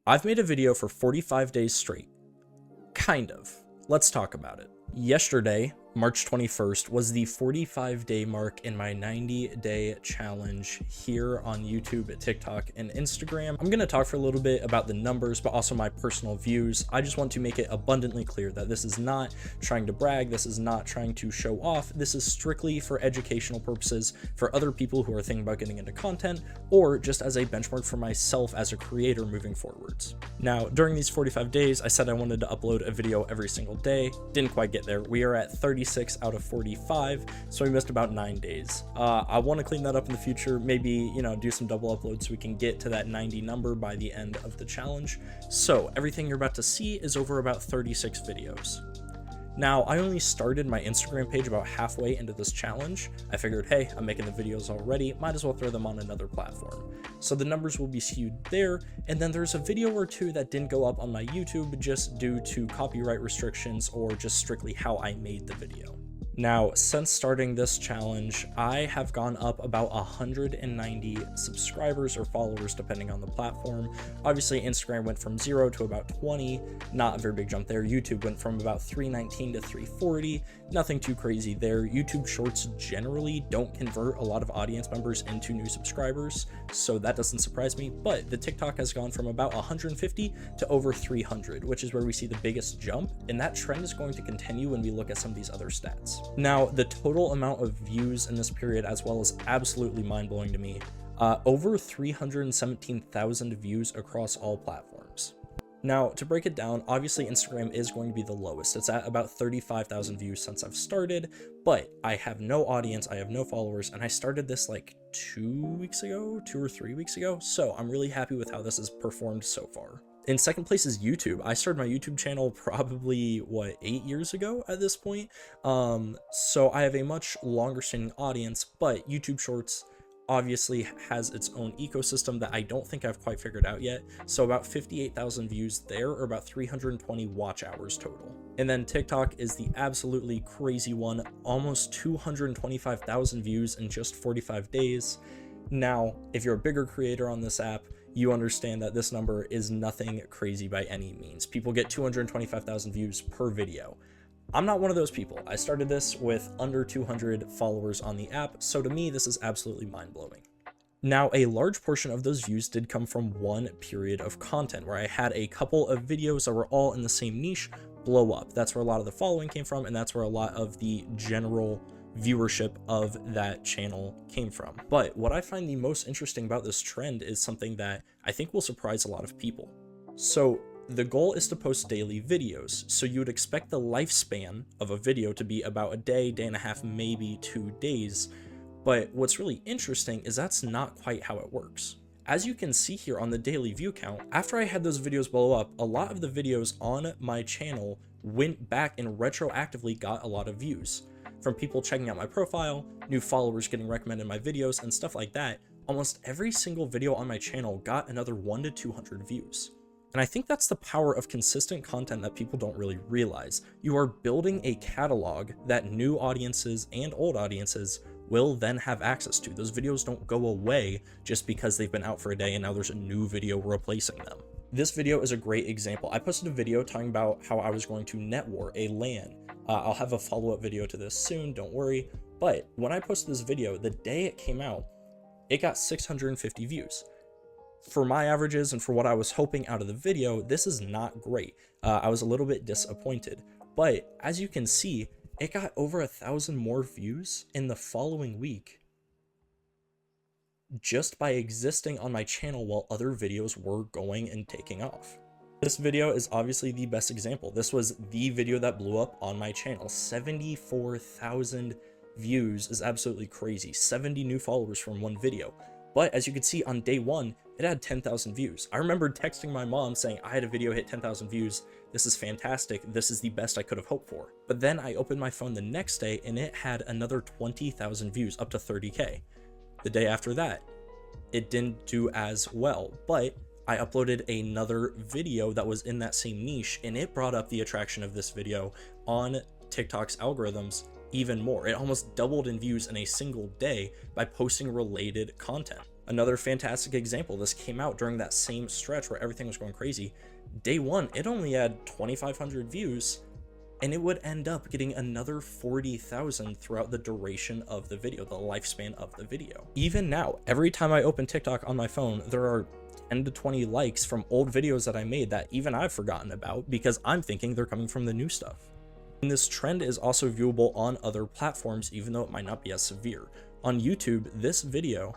I've made a video for 45 days straight. Kind of. Let's talk about it. Yesterday, March 21st, was the 45-day mark in my 90-day challenge here on YouTube, TikTok, and Instagram. I'm going to talk for a little bit about the numbers, but also my personal views. I just want to make it abundantly clear that this is not trying to brag. This is not trying to show off. This is strictly for educational purposes for other people who are thinking about getting into content, or just as a benchmark for myself as a creator moving forwards. Now, during these 45 days, I said I wanted to upload a video every single day. Didn't quite get there. We are at 36 out of 45, so we missed about 9 days. I want to clean that up in the future, maybe, do some double uploads so we can get to that 90 number by the end of the challenge. So everything you're about to see is over about 36 videos. Now, I only started my Instagram page about halfway into this challenge. I figured, hey, I'm making the videos already, might as well throw them on another platform. So the numbers will be skewed there, and then there's a video or two that didn't go up on my YouTube just due to copyright restrictions or just strictly how I made the video. Now, since starting this challenge, I have gone up about 190 subscribers or followers, depending on the platform. Obviously, Instagram went from 0 to about 20, not a very big jump there. YouTube went from about 319 to 340, nothing too crazy there. YouTube Shorts generally don't convert a lot of audience members into new subscribers, so that doesn't surprise me. But the TikTok has gone from about 150 to over 300, which is where we see the biggest jump, and that trend is going to continue when we look at some of these other stats. Now, the total amount of views in this period as well is absolutely mind-blowing to me. Over 317,000 views across all platforms. Now, to break it down, obviously Instagram is going to be the lowest. It's at about 35,000 views since I've started, but I have no audience, I have no followers, and I started this like 2 or 3 weeks ago, so I'm really happy with how this has performed so far. In second place is YouTube. I started my YouTube channel probably, 8 years ago at this point. So I have a much longer standing audience, but YouTube Shorts obviously has its own ecosystem that I don't think I've quite figured out yet. So about 58,000 views there, or about 320 watch hours total. And then TikTok is the absolutely crazy one, almost 225,000 views in just 45 days. Now, if you're a bigger creator on this app, you understand that this number is nothing crazy by any means. People get 225,000 views per video. I'm not one of those people. I started this with under 200 followers on the app, so to me, this is absolutely mind-blowing. Now, a large portion of those views did come from one period of content where I had a couple of videos that were all in the same niche blow up. That's where a lot of the following came from, and that's where a lot of the general viewership of that channel came from. But what I find the most interesting about this trend is something that I think will surprise a lot of people. So the goal is to post daily videos, so you would expect the lifespan of a video to be about a day, day and a half, maybe 2 days. But what's really interesting is that's not quite how it works. As you can see here on the daily view count, after I had those videos blow up, a lot of the videos on my channel went back and retroactively got a lot of views. From people checking out my profile, new followers getting recommended my videos, and stuff like that, almost every single video on my channel got another 100 to 200 views. And I think that's the power of consistent content that people don't really realize. You are building a catalog that new audiences and old audiences will then have access to. Those videos don't go away just because they've been out for a day and now there's a new video replacing them. This video is a great example. I posted a video talking about how I was going to net war a LAN. I'll have a follow-up video to this soon, don't worry. But when I posted this video, the day it came out, it got 650 views. For my averages and for what I was hoping out of the video, this is not great. I was a little bit disappointed. But as you can see, it got over 1,000 more views in the following week just by existing on my channel while other videos were going and taking off. This video is obviously the best example. This was the video that blew up on my channel. 74,000 views is absolutely crazy. 70 new followers from one video. But as you can see on day one, it had 10,000 views. I remember texting my mom saying, I had a video hit 10,000 views. This is fantastic. This is the best I could have hoped for. But then I opened my phone the next day and it had another 20,000 views, up to 30K. The day after that, it didn't do as well, but I uploaded another video that was in that same niche and it brought up the attraction of this video on TikTok's algorithms even more. It almost doubled in views in a single day by posting related content. Another fantastic example, this came out during that same stretch where everything was going crazy. Day one, it only had 2,500 views, and it would end up getting another 40,000 throughout the duration of the video, the lifespan of the video. Even now, every time I open TikTok on my phone, there are 10 to 20 likes from old videos that I made that even I've forgotten about because I'm thinking they're coming from the new stuff. And this trend is also viewable on other platforms, even though it might not be as severe. On YouTube, this video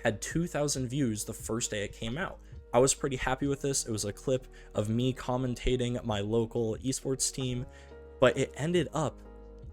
had 2,000 views the first day it came out. I was pretty happy with this. It was a clip of me commentating my local esports team, but it ended up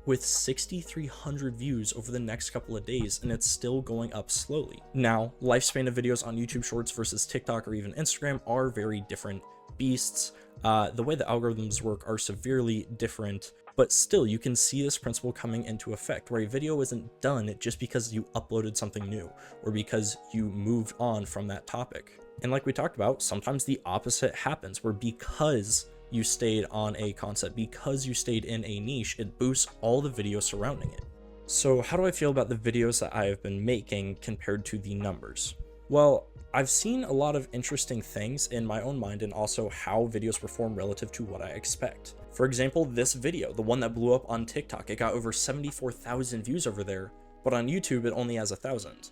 with 6,300 views over the next couple of days, and it's still going up slowly. Now, lifespan of videos on YouTube Shorts versus TikTok or even Instagram are very different beasts. The way the algorithms work are severely different, but still you can see this principle coming into effect where a video isn't done just because you uploaded something new or because you moved on from that topic. And like we talked about, sometimes the opposite happens where because you stayed on a concept, because you stayed in a niche, it boosts all the videos surrounding it. So how do I feel about the videos that I have been making compared to the numbers? Well, I've seen a lot of interesting things in my own mind and also how videos perform relative to what I expect. For example, this video, the one that blew up on TikTok, it got over 74,000 views over there, but on YouTube it only has 1,000.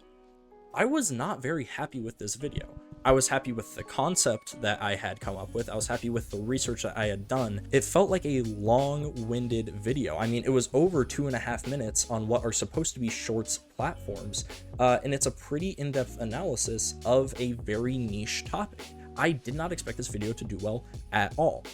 I was not very happy with this video. I was happy with the concept that I had come up with. I was happy with the research that I had done. It felt like a long-winded video. I mean, it was over 2.5 minutes on what are supposed to be shorts platforms, and it's a pretty in-depth analysis of a very niche topic. I did not expect this video to do well at all.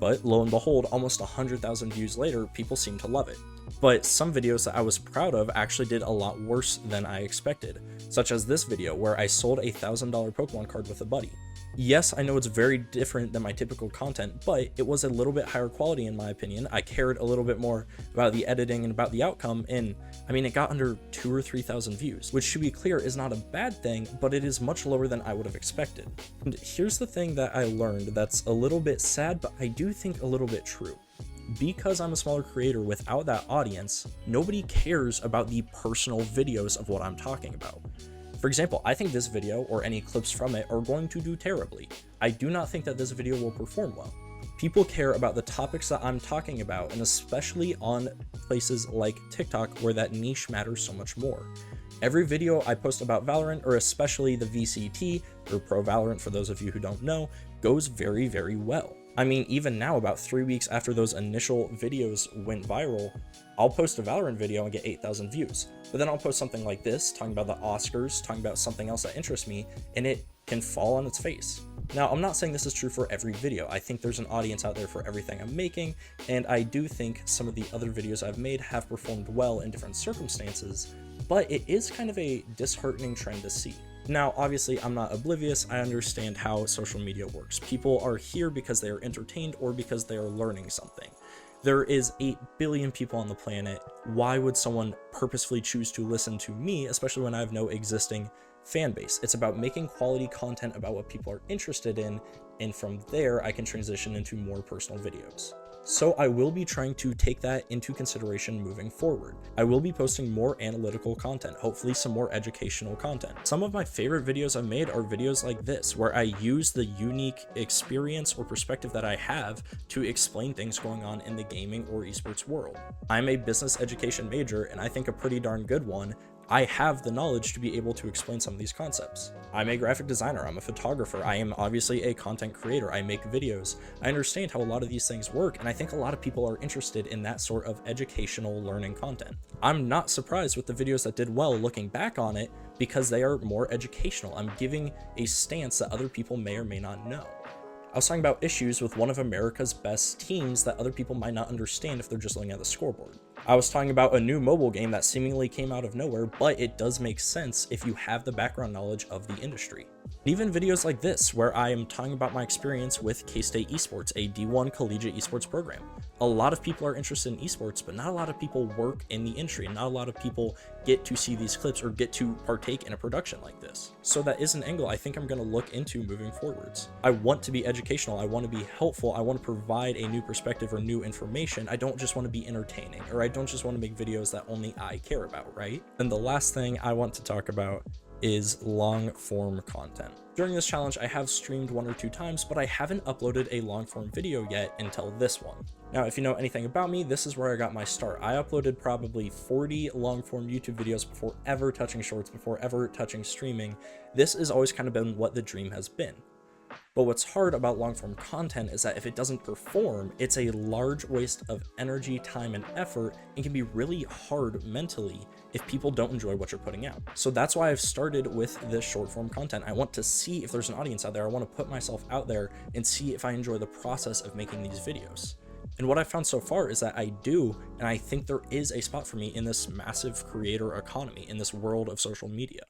But lo and behold, almost 100,000 views later, people seem to love it. But some videos that I was proud of actually did a lot worse than I expected, such as this video where I sold a $1,000 Pokemon card with a buddy. Yes, I know it's very different than my typical content, but it was a little bit higher quality in my opinion. I cared a little bit more about the editing and about the outcome, and I mean, it got under 2,000 or 3,000 views, which to be clear is not a bad thing, but it is much lower than I would have expected. And here's the thing that I learned that's a little bit sad, but I do think a little bit true. Because I'm a smaller creator without that audience, nobody cares about the personal videos of what I'm talking about. For example, I think this video or any clips from it are going to do terribly. I do not think that this video will perform well. People care about the topics that I'm talking about, and especially on places like TikTok where that niche matters so much more. Every video I post about Valorant, or especially the VCT, or Pro Valorant for those of you who don't know, goes very, very well. I mean, even now, about 3 weeks after those initial videos went viral, I'll post a Valorant video and get 8,000 views. But then I'll post something like this, talking about the Oscars, talking about something else that interests me, and it can fall on its face. Now, I'm not saying this is true for every video. I think there's an audience out there for everything I'm making, and I do think some of the other videos I've made have performed well in different circumstances, but it is kind of a disheartening trend to see. Now, obviously, I'm not oblivious. I understand how social media works. People are here because they are entertained or because they are learning something. There is 8 billion people on the planet. Why would someone purposefully choose to listen to me, especially when I have no existing fan base? It's about making quality content about what people are interested in, and from there, I can transition into more personal videos. So I will be trying to take that into consideration moving forward. I will be posting more analytical content, hopefully some more educational content. Some of my favorite videos I've made are videos like this, where I use the unique experience or perspective that I have to explain things going on in the gaming or esports world. I'm a business education major, and I think a pretty darn good one. I have the knowledge to be able to explain some of these concepts. I'm a graphic designer, I'm a photographer, I am obviously a content creator, I make videos. I understand how a lot of these things work, and I think a lot of people are interested in that sort of educational learning content. I'm not surprised with the videos that did well looking back on it, because they are more educational. I'm giving a stance that other people may or may not know. I was talking about issues with one of America's best teams that other people might not understand if they're just looking at the scoreboard. I was talking about a new mobile game that seemingly came out of nowhere, but it does make sense if you have the background knowledge of the industry. Even videos like this, where I am talking about my experience with K-State Esports, a D1 collegiate esports program. A lot of people are interested in esports, but not a lot of people work in the industry, and not a lot of people get to see these clips or get to partake in a production like this. So that is an angle I think I'm going to look into moving forwards. I want to be educational, I want to be helpful, I want to provide a new perspective or new information. I don't just want to be entertaining, or I don't just want to make videos that only I care about, right? And the last thing I want to talk about is long form content. During this challenge, I have streamed 1 or 2 times, but I haven't uploaded a long form video yet until this one. Now, if you know anything about me, this is where I got my start. I uploaded probably 40 long form YouTube videos before ever touching shorts, before ever touching streaming. This has always kind of been what the dream has been. But what's hard about long form content is that if it doesn't perform, it's a large waste of energy, time, and effort, and can be really hard mentally if people don't enjoy what you're putting out. So that's why I've started with this short form content. I want to see if there's an audience out there. I want to put myself out there and see if I enjoy the process of making these videos. And what I've found so far is that I do, and I think there is a spot for me in this massive creator economy, in this world of social media.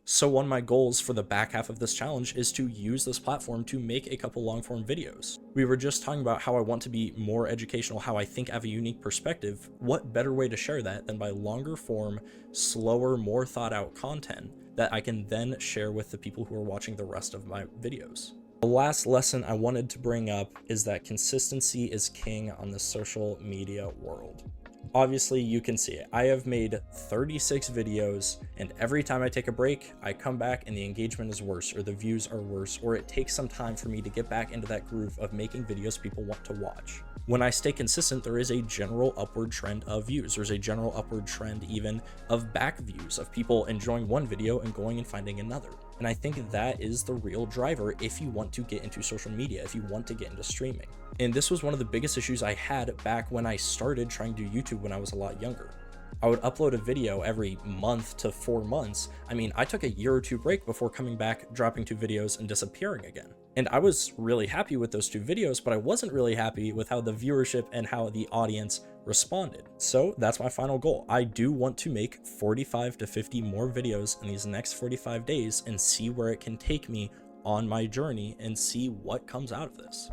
So one of my goals for the back half of this challenge is to use this platform to make a couple long form videos. We were just talking about how I want to be more educational, how I think I have a unique perspective. What better way to share that than by longer form, slower, more thought out content that I can then share with the people who are watching the rest of my videos. The last lesson I wanted to bring up is that consistency is king on the social media world. Obviously, you can see it. I have made 36 videos, and every time I take a break, I come back and the engagement is worse, or the views are worse, or it takes some time for me to get back into that groove of making videos people want to watch. When I stay consistent, there is a general upward trend of views. There's a general upward trend even of back views, of people enjoying one video and going and finding another. And I think that is the real driver if you want to get into social media, if you want to get into streaming. And this was one of the biggest issues I had back when I started trying to do YouTube when I was a lot younger. I would upload a video every month to 4 months. I mean, I took a year or 2 break before coming back, dropping 2 videos and disappearing again. And I was really happy with those 2 videos, but I wasn't really happy with how the viewership and how the audience responded. So that's my final goal. I do want to make 45 to 50 more videos in these next 45 days and see where it can take me on my journey and see what comes out of this.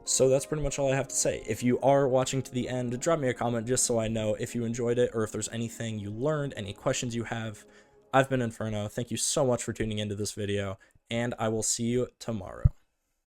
So that's pretty much all I have to say. If you are watching to the end, drop me a comment just so I know if you enjoyed it or if there's anything you learned, any questions you have. I've been Nferno. Thank you so much for tuning into this video, and I will see you tomorrow.